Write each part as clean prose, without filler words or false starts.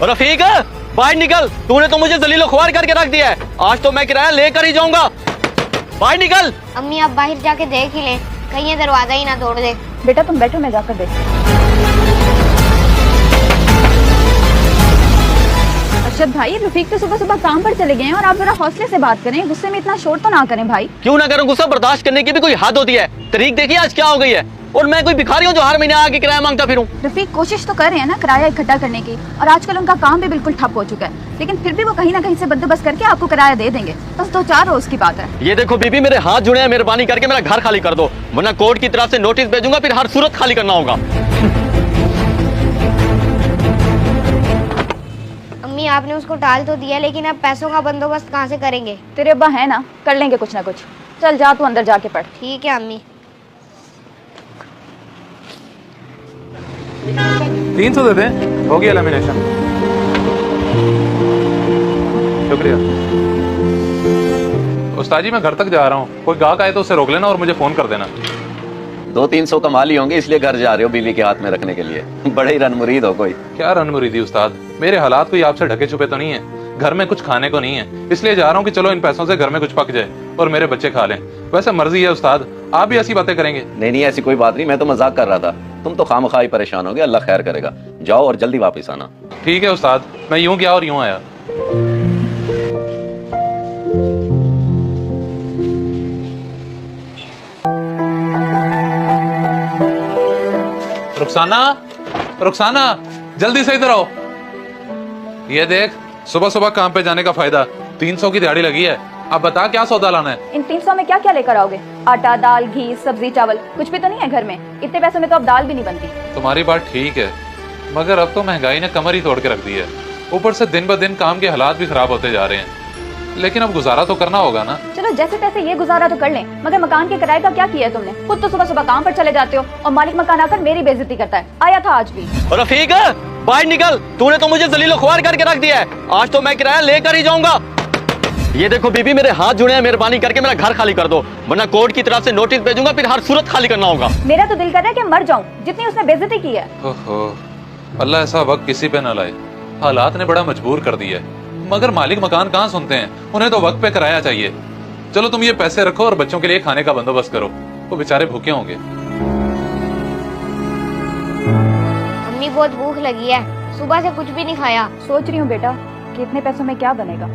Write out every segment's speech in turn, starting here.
और रफीक बाहर निकल, तूने तो मुझे जलीलो ख्वार करके रख दिया है। आज तो मैं किराया लेकर ही जाऊंगा। बाहर निकल। अम्मी आप बाहर जाके देख ही लें, कहीं ये दरवाजा ही ना तोड़ दे। बेटा तुम बैठो, मैं जाकर देख। अरशद भाई, रफीक तो सुबह सुबह काम पर चले गए हैं और आप जरा हौसले से बात करें, गुस्से में इतना शोर तो ना करें भाई। क्यों ना करूं, गुस्सा बर्दाश्त करने की भी कोई हद होती है। तरीक देखिए आज क्या हो गई है। और मैं कोई भिखारी हूँ जो हर महीने आके किराया मांगता फिरूं। रफीक कोशिश तो कर रहे हैं ना किराया इकट्ठा करने की, और आजकल उनका काम भी बिल्कुल ठप हो चुका है, लेकिन फिर भी वो कहीं ना कहीं से बंदोबस्त करके आपको किराया दे देंगे। बस 2-4 रोज की बात है। ये देखो बीबी, मेरे हाथ जुड़े हैं, मेहरबानी करके मेरा घर खाली कर दो, वरना कोर्ट की तरफ से नोटिस भेजूंगा, फिर हर सूरत खाली करना होगा। अम्मी आपने उसको टाल तो दिया, लेकिन अब पैसों का बंदोबस्त कहाँ से करेंगे? तेरे अब्बा है ना, कर लेंगे कुछ ना कुछ। चल जा तू अंदर जाके पढ़। ठीक है अम्मी। 300 दे दें, हो गया लेमिनेशन। शुक्रिया। उस्ताद जी मैं घर तक जा रहा हूँ, कोई गाहक आए तो उसे रोक लेना और मुझे फोन कर देना। 200-300 कमा ली होंगे, इसलिए घर जा रहे हो बीवी के हाथ में रखने के लिए। बड़े ही रन मुरीद हो। कोई क्या रन मुरीदी उस्ताद, मेरे हालात कोई आपसे ढके छुपे तो नहीं है। घर में कुछ खाने को नहीं है, इसलिए जा रहा हूँ कि चलो इन पैसों से घर में कुछ पक जाए और मेरे बच्चे खा लें। वैसे मर्जी है उस्ताद, आप भी ऐसी बातें करेंगे? नहीं, ऐसी कोई बात नहीं, मैं तो मजाक कर रहा था। तुम तो खामखा ही परेशान हो गए, अल्लाह खैर करेगा। जाओ और जल्दी वापस आना। ठीक है उस्ताद, मैं यूं गया और यूं आया। रुखसाना, रुखसाना, जल्दी से इधर आओ। ये देख, सुबह सुबह काम पे जाने का फायदा। 300 की दिहाड़ी लगी है, अब बता क्या सौदा लाना है? इन 300 में क्या क्या लेकर आओगे? आटा, दाल, घी, सब्जी, चावल, कुछ भी तो नहीं है घर में? इतने पैसों में तो अब दाल भी नहीं बनती। तुम्हारी बात ठीक है, मगर अब तो महंगाई ने कमर ही तोड़ के रख दी है। ऊपर से दिन ब दिन काम के हालात भी खराब होते जा रहे हैं, लेकिन अब गुजारा तो करना होगा ना। चलो जैसे तैसे ये गुजारा तो कर लें, मगर मकान के किराए का क्या किया है तुमने? खुद तो सुबह सुबह काम पर चले जाते हो और मालिक मकान आकर मेरी बेइज्जती करता है। आया था आज भी। और रफीक बाहर निकल, तूने तो मुझे जलीलो ख्वार करके रख दिया है। आज तो मैं किराया लेकर ही जाऊंगा। ये देखो बीबी, मेरे हाथ जुड़े हैं, मेहरबानी करके मेरा घर खाली कर दो, वरना कोर्ट की तरफ से नोटिस भेजूंगा, फिर हर सूरत खाली करना होगा। मेरा तो दिल कर रहा है कि मर जाऊं, जितनी उसने बेइज्जती की है। ओहो, अल्लाह ऐसा वक्त किसी पे न लाए। हालात ने बड़ा मजबूर कर दिया है, मगर मालिक मकान कहाँ सुनते हैं, उन्हें तो वक्त पे किराया चाहिए। चलो तुम ये पैसे रखो और बच्चों के लिए खाने का बंदोबस्त करो, वो बेचारे भूखे होंगे। अम्मी बहुत भूख लगी है, सुबह से कुछ भी नहीं खाया। सोच रही हूँ बेटा कि इतने पैसों में क्या बनेगा।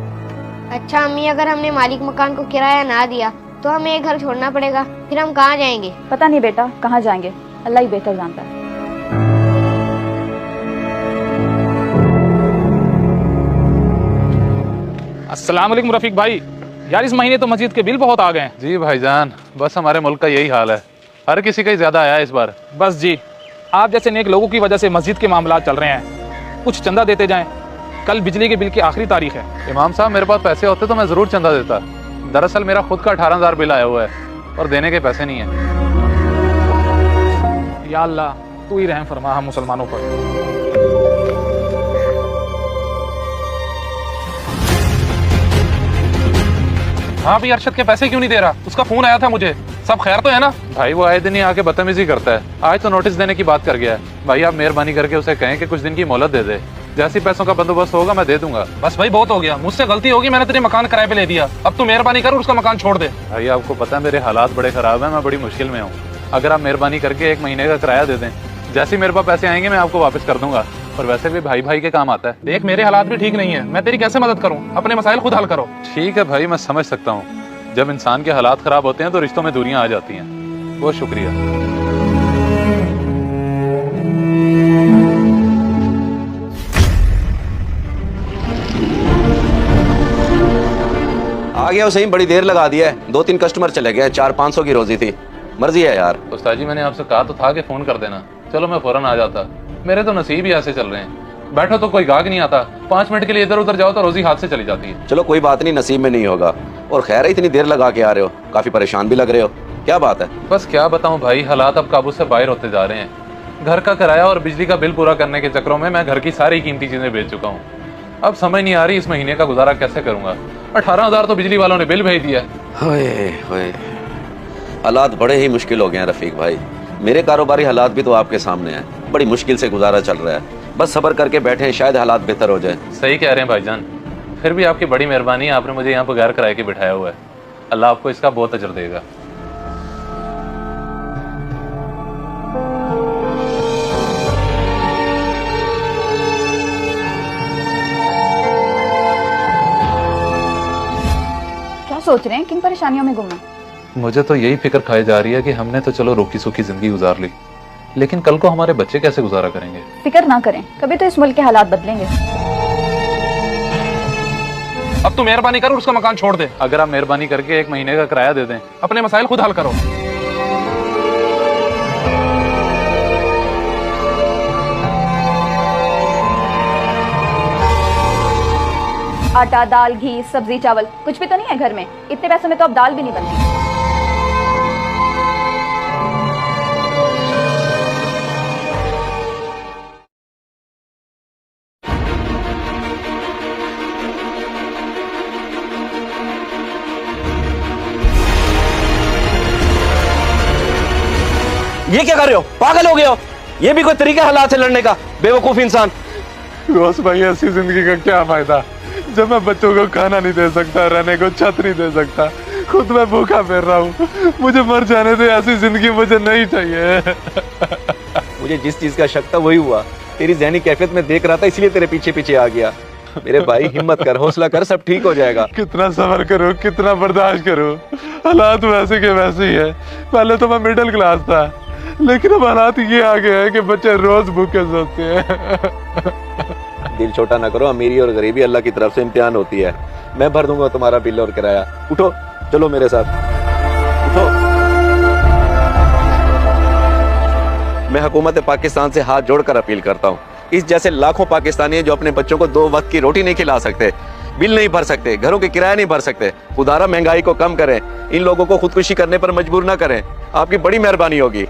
अच्छा अम्मी, अगर हमने मालिक मकान को किराया ना दिया तो हमें ये घर छोड़ना पड़ेगा, फिर हम कहाँ जाएंगे? पता नहीं बेटा कहाँ जाएंगे, अल्लाह ही बेहतर जानता है। अस्सलाम वालेकुम रफीक भाई, यार इस महीने तो मस्जिद के बिल बहुत आ गए हैं। जी भाईजान, बस हमारे मुल्क का यही हाल है, हर किसी का ही ज्यादा आया इस बार। बस जी, आप जैसे नेक लोगों की वजह से मस्जिद के मामला चल रहे हैं, कुछ चंदा देते जाएं। कल बिजली के बिल की आखिरी तारीख है। इमाम साहब, मेरे पास पैसे होते तो मैं जरूर चंदा देता। दरअसल मेरा खुद का 18,000 बिल आया हुआ है और देने के पैसे नहीं है। या अल्लाह, तू ही रहम फरमा हम मुसलमानों पर। हाँ भी, अरशद के पैसे क्यों नहीं दे रहा? उसका फोन आया था मुझे। सब खैर तो है ना? भाई वो आए दिन ही आके बदतमीजी करता है, आज तो नोटिस देने की बात कर गया है। भाई आप मेहरबानी करके उसे कहें कि कुछ दिन की मोहलत दे दे, जैसी पैसों का बंदोबस्त होगा मैं दे दूंगा। बस भाई बहुत हो गया, मुझसे गलती होगी, मैंने तेरे मकान किराए पे ले दिया। अब तू मेहरबानी कर और उसका मकान छोड़ दे। भाई आपको पता है मेरे हालात बड़े खराब हैं, मैं बड़ी मुश्किल में हूँ। अगर आप मेहरबानी करके 1 महीने का किराया दे दें, जैसे मेरे पास पैसे आएंगे मैं आपको वापस कर दूंगा। और वैसे भी भाई भाई के काम आता है। देख मेरे हालात भी ठीक नहीं है, मैं तेरी कैसे मदद करूँ? अपने मसाइल खुद हल करो। ठीक है भाई, मैं समझ सकता हूँ, जब इंसान के हालात खराब होते हैं तो रिश्तों में दूरियां आ जाती हैं। बहुत शुक्रिया। आ गया सही, बड़ी देर लगा दिया है। 2-3 कस्टमर चले गए, 400-500 की रोजी थी। मर्जी है यार। उस्ताद जी मैंने आपसे कहा तो था कि फोन कर देना, चलो मैं फौरन आ जाता। मेरे तो नसीब ही ऐसे चल रहे हैं, बैठो तो कोई गाहक नहीं आता, 5 मिनट के लिए इधर उधर जाओ तो रोजी हाथ से चली जाती है। चलो कोई बात नहीं, नसीब में नहीं होगा। और खैर है, इतनी देर लगा के आ रहे हो, काफी परेशान भी लग रहे हो, क्या बात है? बस क्या बताऊं भाई, हालात अब काबू से बाहर होते जा रहे हैं। घर का किराया और बिजली का बिल पूरा करने के चक्करों में मैं घर की सारी कीमती चीजें बेच चुका हूँ। अब समझ नहीं आ रही इस महीने का गुजारा कैसे करूंगा। 18,000 तो बिजली वालों ने बिल भेज दिया। हालात बड़े ही मुश्किल हो गए हैं रफीक भाई। मेरे कारोबारी हालात भी तो आपके सामने हैं, बड़ी मुश्किल से गुजारा चल रहा है। बस सब्र करके बैठे हैं, शायद हालात बेहतर हो जाए। सही कह रहे हैं भाईजान, फिर भी आपकी बड़ी मेहरबानी है, आपने मुझे यहाँ बगैर किराए के बिठाया हुआ है। अल्लाह आपको इसका बहुत अजर देगा। क्या सोच रहे हैं, किन परेशानियों में गुम हैं? मुझे तो यही फिक्र खाई जा रही है कि हमने तो चलो रोकी सूखी जिंदगी गुजार ली, लेकिन कल को हमारे बच्चे कैसे गुजारा करेंगे। फिक्र ना करें, कभी तो इस मुल्क के हालात बदलेंगे। अब तू मेहरबानी कर और उसका मकान छोड़ दे। अगर आप मेहरबानी करके 1 महीने का किराया दे दें। अपने मसाइल खुद हल करो। आटा, दाल, घी, सब्जी, चावल कुछ भी तो नहीं है घर में। इतने पैसों में तो अब दाल भी नहीं बनती। ये क्या कर रहे हो? पागल हो गए हो? ये भी कोई तरीका हालात से लड़ने का? बेवकूफ इंसान। रोज भाई, ऐसी जिंदगी का क्या फायदा जब मैं बच्चों को खाना नहीं दे सकता, रहने को छत नहीं दे सकता, खुद मैं भूखा फिर रहा हूँ। मुझे मर जाने दे, ऐसी जिंदगी मुझे नहीं चाहिए। मुझे जिस चीज का शक था वही हुआ। तेरी ज़हनी कैफियत में देख रहा था, इसलिए तेरे पीछे पीछे आ गया। मेरे भाई हिम्मत कर, हौसला कर, सब ठीक हो जाएगा। कितना सब्र करूं, कितना बर्दाश्त करूं, हालात वैसे के वैसे ही है। पहले तो मैं मिडिल क्लास था, लेकिन अब हालात ये आ गए हैं कि बच्चे रोज भूखे सोते हैं। दिल छोटा ना करो, अमीरी और गरीबी अल्लाह की तरफ से इम्तिहान होती है। मैं भर दूंगा तुम्हारा बिल और किराया। उठो, चलो मेरे साथ, उठो। मैं हुकूमत पाकिस्तान से हाथ जोड़कर अपील करता हूँ, इस जैसे लाखों पाकिस्तानी हैं जो अपने बच्चों को 2 वक्त की रोटी नहीं खिला सकते, बिल नहीं भर सकते, घरों के किराया नहीं भर सकते। खुदारा महंगाई को कम करें, इन लोगों को खुदकुशी करने पर मजबूर ना करें। आपकी बड़ी मेहरबानी होगी।